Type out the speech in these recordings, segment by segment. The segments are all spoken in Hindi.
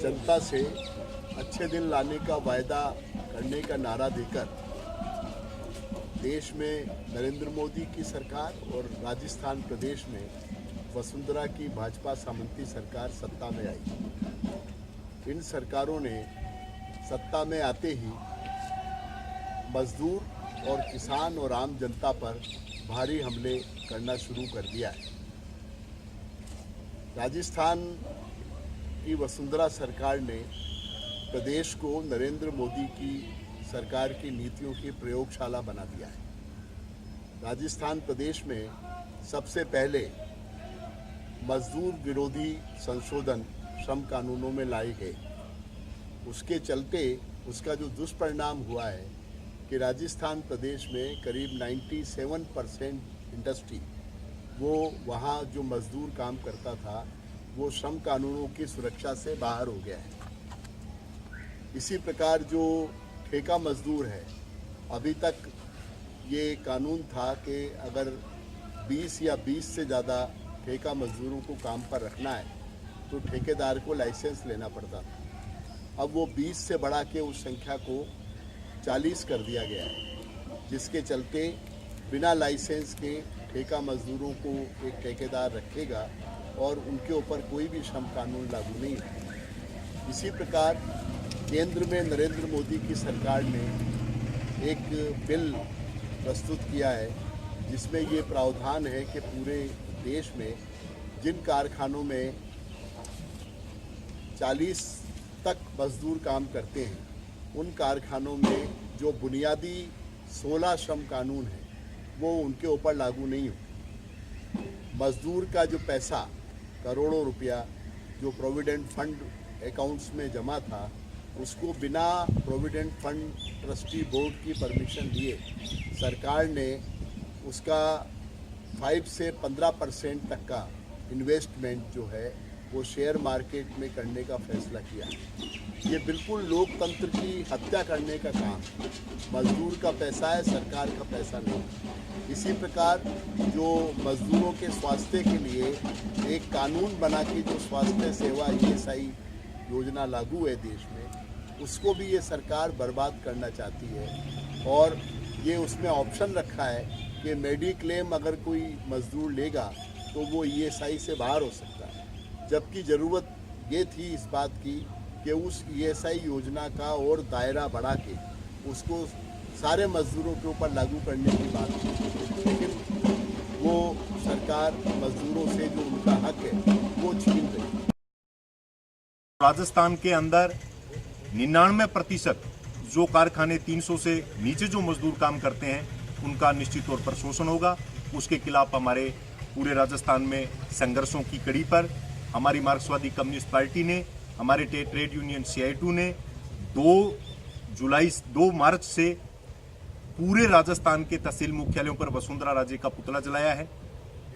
जनता से अच्छे दिन लाने का वायदा करने का नारा देकर देश में नरेंद्र मोदी की सरकार और राजस्थान प्रदेश में वसुंधरा की भाजपा सामंती सरकार सत्ता में आई। इन सरकारों ने सत्ता में आते ही मजदूर और किसान और आम जनता पर भारी हमले करना शुरू कर दिया है। राजस्थान की वसुंधरा सरकार ने प्रदेश को नरेंद्र मोदी की सरकार की नीतियों की प्रयोगशाला बना दिया है। राजस्थान प्रदेश में सबसे पहले मजदूर विरोधी संशोधन श्रम कानूनों में लाए गए। उसके चलते उसका जो दुष्परिणाम हुआ है कि राजस्थान प्रदेश में करीब 97% इंडस्ट्री वो वहाँ जो मजदूर काम करता था वो श्रम कानूनों की सुरक्षा से बाहर हो गया है। इसी प्रकार जो ठेका मजदूर है, अभी तक ये कानून था कि अगर 20 या 20 से ज़्यादा ठेका मजदूरों को काम पर रखना है तो ठेकेदार को लाइसेंस लेना पड़ता था। अब वो 20 से बढ़ा के उस संख्या को 40 कर दिया गया है, जिसके चलते बिना लाइसेंस के ठेका मजदूरों को एक ठेकेदार रखेगा और उनके ऊपर कोई भी श्रम कानून लागू नहीं है। इसी प्रकार केंद्र में नरेंद्र मोदी की सरकार ने एक बिल प्रस्तुत किया है जिसमें ये प्रावधान है कि पूरे देश में जिन कारखानों में 40 तक मजदूर काम करते हैं उन कारखानों में जो बुनियादी 16 श्रम कानून है वो उनके ऊपर लागू नहीं हो। मजदूर का जो पैसा करोड़ों रुपया जो प्रोविडेंट फंड अकाउंट्स में जमा था उसको बिना प्रोविडेंट फंड ट्रस्टी बोर्ड की परमिशन लिए सरकार ने उसका 5 से 15% तक का इन्वेस्टमेंट जो है वो शेयर मार्केट में करने का फैसला किया। ये बिल्कुल लोकतंत्र की हत्या करने का काम, मजदूर का पैसा है, सरकार का पैसा नहीं। इसी प्रकार जो मजदूरों के स्वास्थ्य के लिए एक कानून बना के जो स्वास्थ्य सेवा ESI योजना लागू है देश में, उसको भी ये सरकार बर्बाद करना चाहती है। और ये उसमें ऑप्शन रखा है कि मेडिक्लेम अगर कोई मजदूर लेगा तो वो ESI से बाहर हो सकता है, जबकि ज़रूरत ये थी इस बात की कि उस ESI योजना का और दायरा बढ़ा के उसको सारे मजदूरों के ऊपर लागू करने की बात थी। लेकिन वो सरकार मजदूरों से जो उनका हक है वो छीन रही। राजस्थान के अंदर 99% जो कारखाने 300 से नीचे जो मजदूर काम करते हैं उनका निश्चित तौर पर शोषण होगा। उसके खिलाफ हमारे पूरे राजस्थान में संघर्षों की कड़ी पर हमारी मार्क्सवादी कम्युनिस्ट पार्टी ने, हमारे ट्रेड यूनियन CI2 ने 2 मार्च से पूरे राजस्थान के तहसील मुख्यालयों पर वसुंधरा राजे का पुतला जलाया है।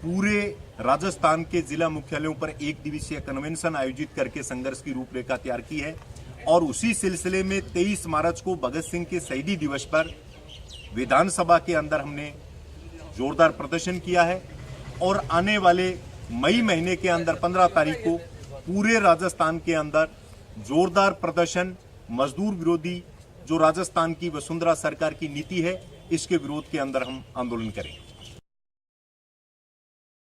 पूरे राजस्थान के जिला मुख्यालयों पर एक दिवसीय कन्वेंशन आयोजित करके संघर्ष की रूपरेखा तैयार की है। और उसी सिलसिले में 23 मार्च को भगत सिंह के शहीदी दिवस पर विधानसभा के अंदर हमने जोरदार प्रदर्शन किया है। और आने वाले मई महीने के अंदर 15 तारीख को पूरे राजस्थान के अंदर जोरदार प्रदर्शन मजदूर विरोधी जो राजस्थान की वसुंधरा सरकार की नीति है इसके विरोध के अंदर हम आंदोलन करेंगे।